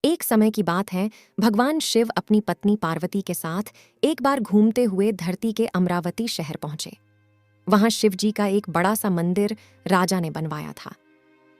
एक समय की बात है, भगवान शिव अपनी पत्नी पार्वती के साथ एक बार घूमते हुए धरती के अमरावती शहर पहुंचे। वहां शिव जी का एक बड़ा सा मंदिर राजा ने बनवाया था।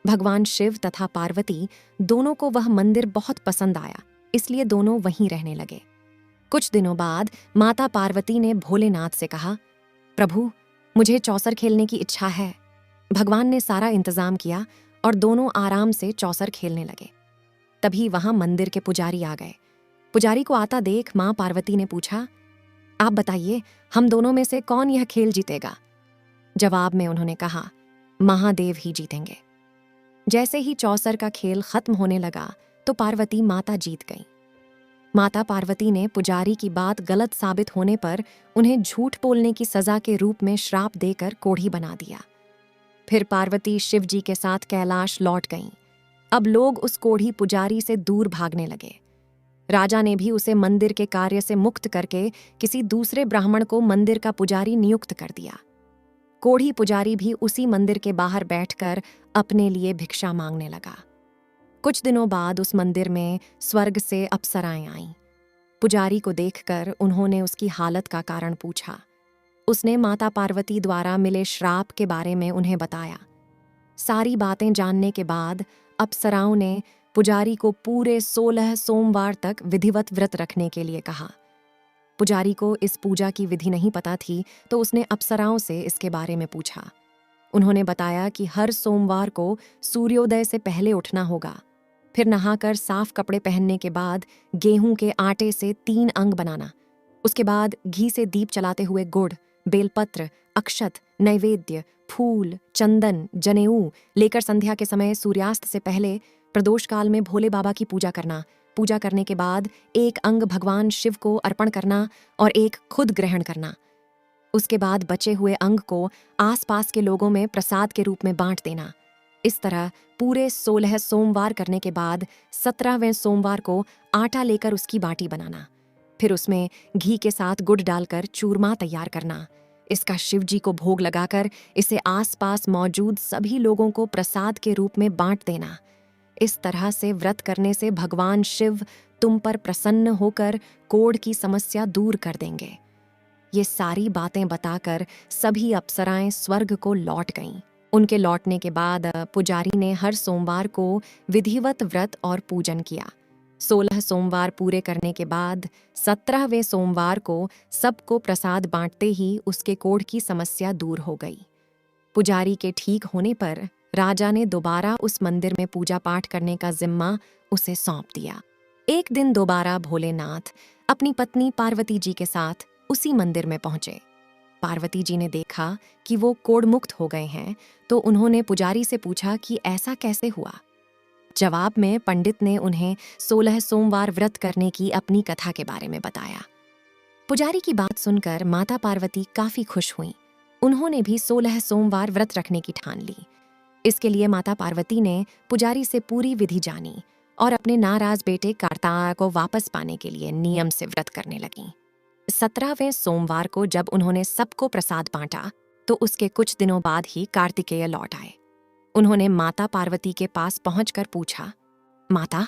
भगवान शिव तथा पार्वती दोनों को वह मंदिर बहुत पसंद आया, इसलिए दोनों वहीं रहने लगे। कुछ दिनों बाद माता पार्वती ने भोलेनाथ से कहा, प्रभु, मुझे चौसर खेलने की इच्छा है। भगवान ने सारा इंतजाम किया और दोनों आराम से चौसर खेलने लगे। तभी वहां मंदिर के पुजारी आ गए। पुजारी को आता देख मां पार्वती ने पूछा, आप बताइए, हम दोनों में से कौन यह खेल जीतेगा? जवाब में उन्होंने कहा, महादेव ही जीतेंगे। जैसे ही चौसर का खेल खत्म होने लगा तो पार्वती माता जीत गई। माता पार्वती ने पुजारी की बात गलत साबित होने पर उन्हें झूठ बोलने की सजा के रूप में श्राप देकर कोढ़ी बना दिया। फिर पार्वती शिव जी के साथ कैलाश लौट गईं। अब लोग उस कोढ़ी पुजारी से दूर भागने लगे। राजा ने भी उसे मंदिर के कार्य से मुक्त करके किसी दूसरे ब्राह्मण को मंदिर का पुजारी नियुक्त कर दिया। कोढ़ी पुजारी भी उसी मंदिर के बाहर बैठकर अपने लिए भिक्षा मांगने लगा। कुछ दिनों बाद उस मंदिर में स्वर्ग से अप्सराएं आईं। पुजारी को देखकर उन्होंने उसकी हालत का कारण पूछा। उसने माता पार्वती द्वारा मिले श्राप के बारे में उन्हें बताया। सारी बातें जानने के बाद अप्सराओं ने पुजारी को पूरे 16 सोमवार तक विधिवत व्रत रखने के लिए कहा। पुजारी को इस पूजा की विधि नहीं पता थी, तो उसने अप्सराओं से इसके बारे में पूछा। उन्होंने बताया कि हर सोमवार को सूर्योदय से पहले उठना होगा, फिर नहाकर साफ कपड़े पहनने के बाद गेहूं के आटे से 3 अंग बनाना, उसके बाद घी से दीप चलाते हुए गुड़, बेलपत्र, अक्षत, नैवेद्य, फूल, चंदन, जनेऊ लेकर संध्या के समय सूर्यास्त से पहले प्रदोष काल में भोले बाबा की पूजा करना। पूजा करने के बाद एक अंग भगवान शिव को अर्पण करना और एक खुद ग्रहण करना। उसके बाद बचे हुए अंग को आसपास के लोगों में प्रसाद के रूप में बांट देना। इस तरह पूरे 16 सोमवार करने के बाद 17वें सोमवार को आटा लेकर उसकी बाटी बनाना, फिर उसमें घी के साथ गुड़ डालकर चूरमा तैयार करना। इसका शिव जी को भोग लगाकर इसे आसपास मौजूद सभी लोगों को प्रसाद के रूप में बांट देना। इस तरह से व्रत करने से भगवान शिव तुम पर प्रसन्न होकर कोढ़ की समस्या दूर कर देंगे। ये सारी बातें बताकर सभी अप्सराएं स्वर्ग को लौट गईं। उनके लौटने के बाद पुजारी ने हर सोमवार को विधिवत व्रत और पूजन किया। 16 सोमवार पूरे करने के बाद 17वें सोमवार को सबको प्रसाद बांटते ही उसके कोढ़ की समस्या दूर हो गई। पुजारी के ठीक होने पर राजा ने दोबारा उस मंदिर में पूजा पाठ करने का जिम्मा उसे सौंप दिया। एक दिन दोबारा भोलेनाथ अपनी पत्नी पार्वती जी के साथ उसी मंदिर में पहुंचे। पार्वती जी ने देखा कि वो कोढ़ मुक्त हो गए हैं, तो उन्होंने पुजारी से पूछा कि ऐसा कैसे हुआ। जवाब में पंडित ने उन्हें 16 सोमवार व्रत करने की अपनी कथा के बारे में बताया। पुजारी की बात सुनकर माता पार्वती काफी खुश हुईं। उन्होंने भी 16 सोमवार व्रत रखने की ठान ली। इसके लिए माता पार्वती ने पुजारी से पूरी विधि जानी और अपने नाराज बेटे कार्तिकेय को वापस पाने के लिए नियम से व्रत करने लगीं। 17वें सोमवार को जब उन्होंने सबको प्रसाद बांटा, तो उसके कुछ दिनों बाद ही कार्तिकेय लौट आए। उन्होंने माता पार्वती के पास पहुंचकर पूछा, माता,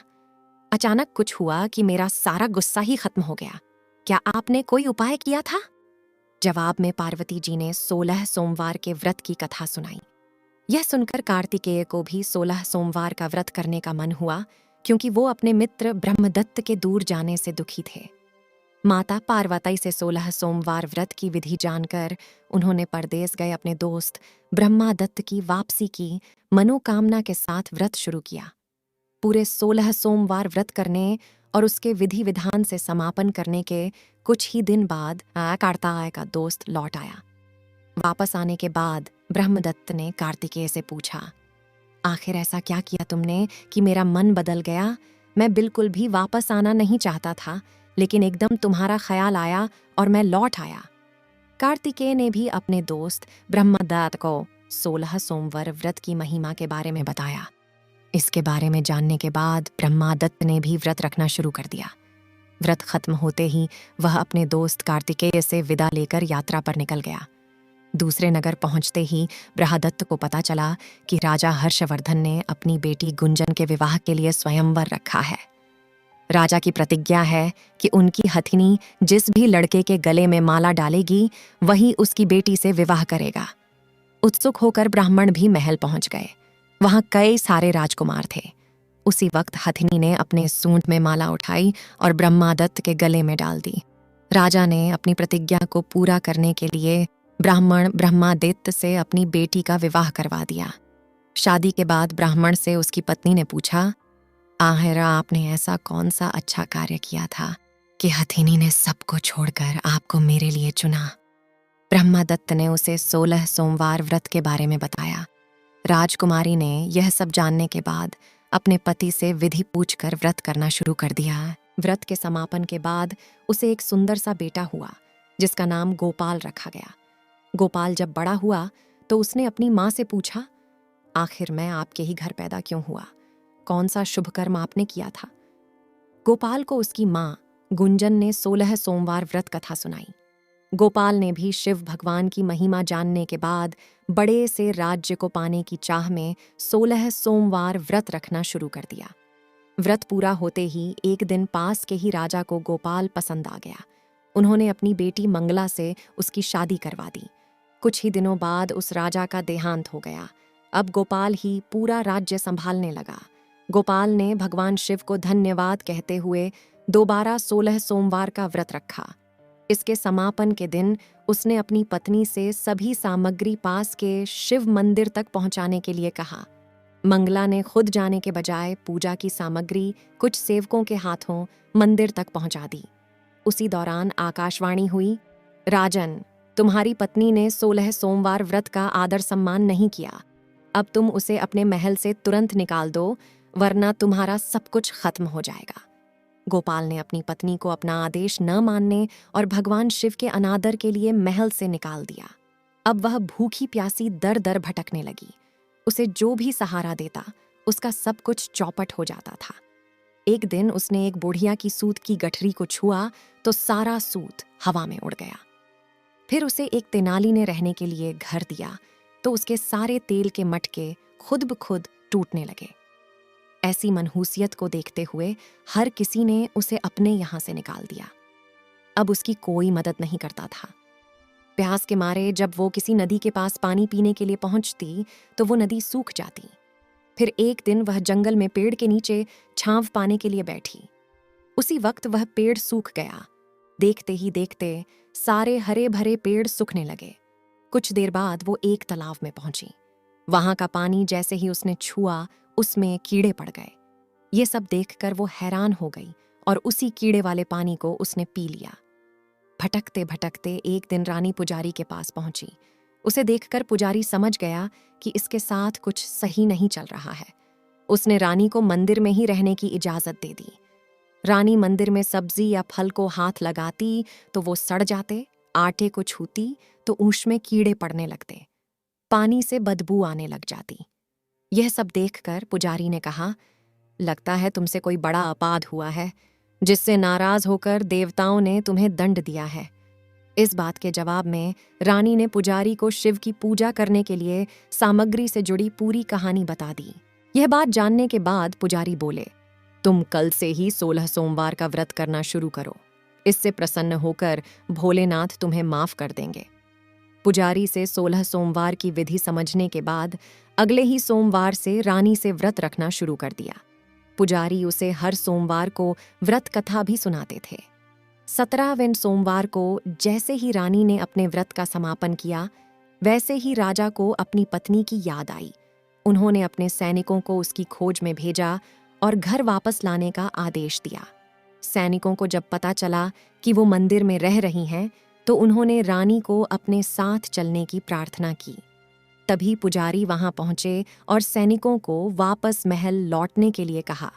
अचानक कुछ हुआ कि मेरा सारा गुस्सा ही खत्म हो गया। क्या आपने कोई उपाय किया था? जवाब में पार्वती जी ने 16 सोमवार के व्रत की कथा सुनाई। यह सुनकर कार्तिकेय को भी 16 सोमवार का व्रत करने का मन हुआ, क्योंकि वो अपने मित्र ब्रह्मदत्त के दूर जाने से दुखी थे। माता पार्वती से 16 सोमवार व्रत की विधि जानकर उन्होंने परदेस गए अपने दोस्त ब्रह्मदत्त की वापसी की मनोकामना के साथ व्रत शुरू किया। पूरे 16 सोमवार व्रत करने और उसके विधि विधान से समापन करने के कुछ ही दिन बाद कार्तिकेय का दोस्त लौट आया। वापस आने के बाद ब्रह्मदत्त ने कार्तिकेय से पूछा, आखिर ऐसा क्या किया तुमने कि मेरा मन बदल गया? मैं बिल्कुल भी वापस आना नहीं चाहता था, लेकिन एकदम तुम्हारा ख्याल आया और मैं लौट आया। कार्तिकेय ने भी अपने दोस्त ब्रह्मदत्त को 16 सोमवार व्रत की महिमा के बारे में बताया। इसके बारे में जानने के बाद ब्रह्मदत्त ने भी व्रत रखना शुरू कर दिया। व्रत खत्म होते ही वह अपने दोस्त कार्तिकेय से विदा लेकर यात्रा पर निकल गया। दूसरे नगर पहुंचते ही ब्रह्मदत्त को पता चला कि राजा हर्षवर्धन ने अपनी बेटी गुंजन के विवाह के लिए स्वयंवर रखा है। राजा की प्रतिज्ञा है कि उनकी हथिनी जिस भी लड़के के गले में माला डालेगी वही उसकी बेटी से विवाह करेगा। उत्सुक होकर ब्राह्मण भी महल पहुंच गए। वहां कई सारे राजकुमार थे। उसी वक्त हथिनी ने अपने सूंड में माला उठाई और ब्रह्मादत्त के गले में डाल दी। राजा ने अपनी प्रतिज्ञा को पूरा करने के लिए ब्राह्मण ब्रह्मादित्य से अपनी बेटी का विवाह करवा दिया। शादी के बाद ब्राह्मण से उसकी पत्नी ने पूछा, आखिर आपने ऐसा कौन सा अच्छा कार्य किया था कि हथिनी ने सबको छोड़कर आपको मेरे लिए चुना? ब्रह्मादत्त ने उसे 16 सोमवार व्रत के बारे में बताया। राजकुमारी ने यह सब जानने के बाद अपने पति से विधि पूछकर व्रत करना शुरू कर दिया। व्रत के समापन के बाद उसे एक सुंदर सा बेटा हुआ जिसका नाम गोपाल रखा गया। गोपाल जब बड़ा हुआ तो उसने अपनी माँ से पूछा, आखिर मैं आपके ही घर पैदा क्यों हुआ? कौन सा शुभ कर्म आपने किया था? गोपाल को उसकी माँ गुंजन ने 16 सोमवार व्रत कथा सुनाई। गोपाल ने भी शिव भगवान की महिमा जानने के बाद बड़े से राज्य को पाने की चाह में 16 सोमवार व्रत रखना शुरू कर दिया। व्रत पूरा होते ही एक दिन पास के ही राजा को गोपाल पसंद आ गया। उन्होंने अपनी बेटी मंगला से उसकी शादी करवा दी। कुछ ही दिनों बाद उस राजा का देहांत हो गया। अब गोपाल ही पूरा राज्य संभालने लगा। गोपाल ने भगवान शिव को धन्यवाद कहते हुए दोबारा 16 सोमवार का व्रत रखा। इसके समापन के दिन उसने अपनी पत्नी से सभी सामग्री पास के शिव मंदिर तक पहुंचाने के लिए कहा। मंगला ने खुद जाने के बजाय पूजा की सामग्री कुछ सेवकों के हाथों मंदिर तक पहुंचा दी। उसी दौरान आकाशवाणी हुई, राजन, तुम्हारी पत्नी ने 16 सोमवार व्रत का आदर सम्मान नहीं किया। अब तुम उसे अपने महल से तुरंत निकाल दो, वरना तुम्हारा सब कुछ खत्म हो जाएगा। गोपाल ने अपनी पत्नी को अपना आदेश न मानने और भगवान शिव के अनादर के लिए महल से निकाल दिया। अब वह भूखी प्यासी दर दर भटकने लगी। उसे जो भी सहारा देता उसका सब कुछ चौपट हो जाता था। एक दिन उसने एक बुढ़िया की सूत की गठरी को छुआ तो सारा सूत हवा में उड़ गया। फिर उसे एक तेनाली ने रहने के लिए घर दिया तो उसके सारे तेल के मटके खुद ब खुद टूटने लगे। ऐसी मनहूसियत को देखते हुए हर किसी ने उसे अपने यहाँ से निकाल दिया। अब उसकी कोई मदद नहीं करता था। प्यास के मारे जब वो किसी नदी के पास पानी पीने के लिए पहुंचती तो वो नदी सूख जाती। फिर एक दिन वह जंगल में पेड़ के नीचे छांव पाने के लिए बैठी। उसी वक्त वह पेड़ सूख गया। देखते ही देखते सारे हरे भरे पेड़ सूखने लगे। कुछ देर बाद वो एक तालाब में पहुंची। वहां का पानी जैसे ही उसने छुआ उसमें कीड़े पड़ गए। ये सब देखकर वो हैरान हो गई और उसी कीड़े वाले पानी को उसने पी लिया। भटकते भटकते एक दिन रानी पुजारी के पास पहुंची। उसे देखकर पुजारी समझ गया कि इसके साथ कुछ सही नहीं चल रहा है। उसने रानी को मंदिर में ही रहने की इजाजत दे दी। रानी मंदिर में सब्जी या फल को हाथ लगाती तो वो सड़ जाते, आटे को छूती तो उसमें कीड़े पड़ने लगते, पानी से बदबू आने लग जाती। यह सब देखकर पुजारी ने कहा, लगता है तुमसे कोई बड़ा अपराध हुआ है जिससे नाराज होकर देवताओं ने तुम्हें दंड दिया है। इस बात के जवाब में रानी ने पुजारी को शिव की पूजा करने के लिए सामग्री से जुड़ी पूरी कहानी बता दी। यह बात जानने के बाद पुजारी बोले, तुम कल से ही 16 सोमवार का व्रत करना शुरू करो। इससे प्रसन्न होकर भोलेनाथ तुम्हें माफ कर देंगे। पुजारी से 16 सोमवार की विधि समझने के बाद अगले ही सोमवार से रानी से व्रत रखना शुरू कर दिया। पुजारी उसे हर सोमवार को व्रत कथा भी सुनाते थे। 17वें सोमवार को जैसे ही रानी ने अपने व्रत का समापन किया, वैसे ही राजा को अपनी पत्नी की याद आई। उन्होंने अपने सैनिकों को उसकी खोज में भेजा और घर वापस लाने का आदेश दिया। सैनिकों को जब पता चला कि वो मंदिर में रह रही हैं, तो उन्होंने रानी को अपने साथ चलने की प्रार्थना की। तभी पुजारी वहां पहुंचे और सैनिकों को वापस महल लौटने के लिए कहा।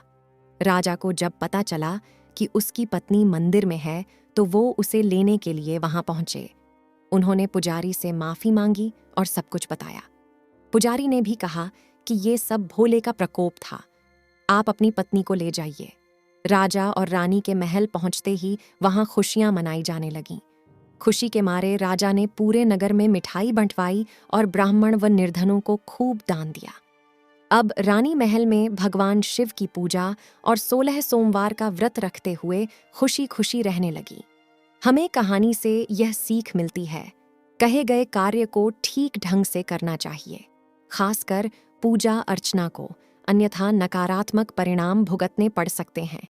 राजा को जब पता चला कि उसकी पत्नी मंदिर में है, तो वो उसे लेने के लिए वहां पहुंचे। उन्होंने पुजारी से माफी मांगी और सब कुछ बताया। पुजारी ने भी कहा कि ये सब भोले का प्रकोप था, आप अपनी पत्नी को ले जाइए। राजा और रानी के महल पहुंचते ही वहां खुशियां मनाई जाने लगीं। खुशी के मारे राजा ने पूरे नगर में मिठाई बंटवाई और ब्राह्मण व निर्धनों को खूब दान दिया। अब रानी महल में भगवान शिव की पूजा और 16 सोमवार का व्रत रखते हुए खुशी खुशी रहने लगी। हमें कहानी से यह सीख मिलती है, कहे गए कार्य को ठीक ढंग से करना चाहिए, खासकर पूजा अर्चना को, अन्यथा नकारात्मक परिणाम भुगतने पड़ सकते हैं।